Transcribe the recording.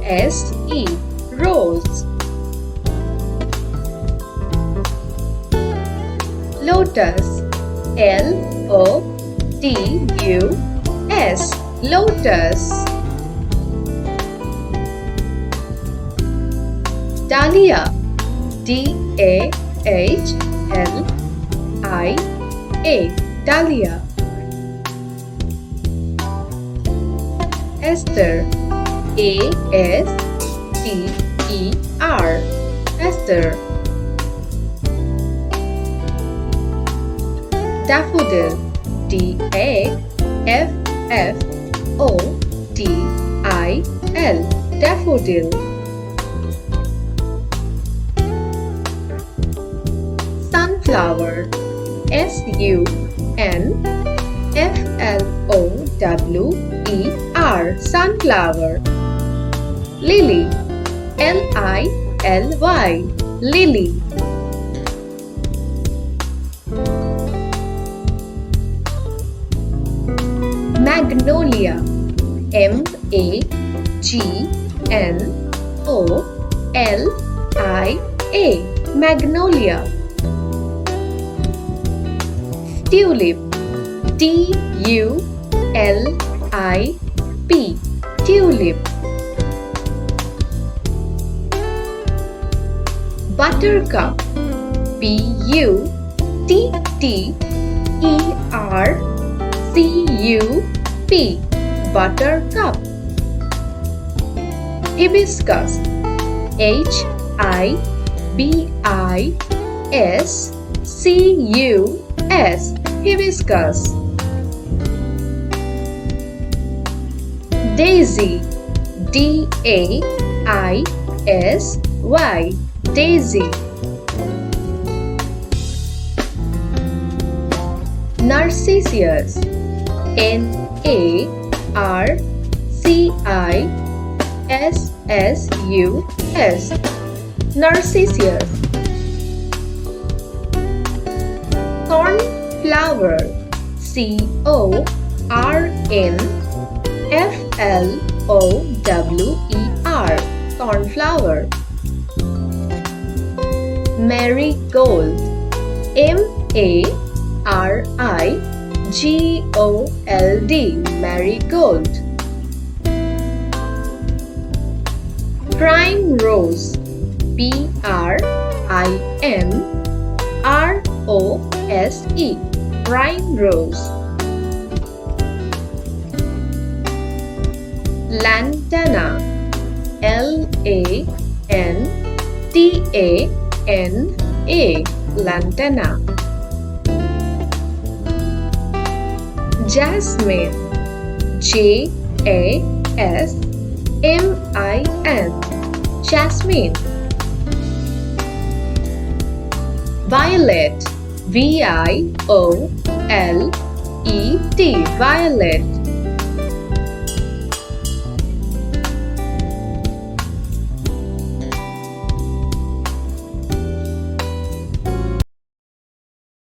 S-E, rose. Lotus, L-O-T-U-S, lotus. Dahlia, D-A-H-L-I-A, Dahlia. ASTER, A-S-T-E-R, ASTER. Daffodil, D-A-F-F-O-D-I-L, daffodil. Sunflower, S-U-N-F-L-O-W-E-R, sunflower. Lily, L-I-L-Y, lily. Magnolia, M-A-G-N-O-L-I-A, magnolia. Tulip, T-U-L-I-P, tulip. Buttercup, B-U-T-T-E-R-C-U-P, buttercup. Hibiscus, H-I-B-I-S-C-U-S, hibiscus. Daisy, D-A-I-S-Y, daisy. Narcissus, N-A-R-C-I-S-S-U-S, narcissus. Cornflower, C-O-R-N-F-L-O-W-E-R, cornflower. Marigold, M-A-R-I-G-O-L-D, marigold. PRIMROSE, P-R-I-M-R-O-S-E, PRIMROSE. LANTANA, L-A-N-T-A-N-A, LANTANA. JASMIN, J-A-S-M-I-N, jasmine. Violet, V-I-O-L-E-T, violet.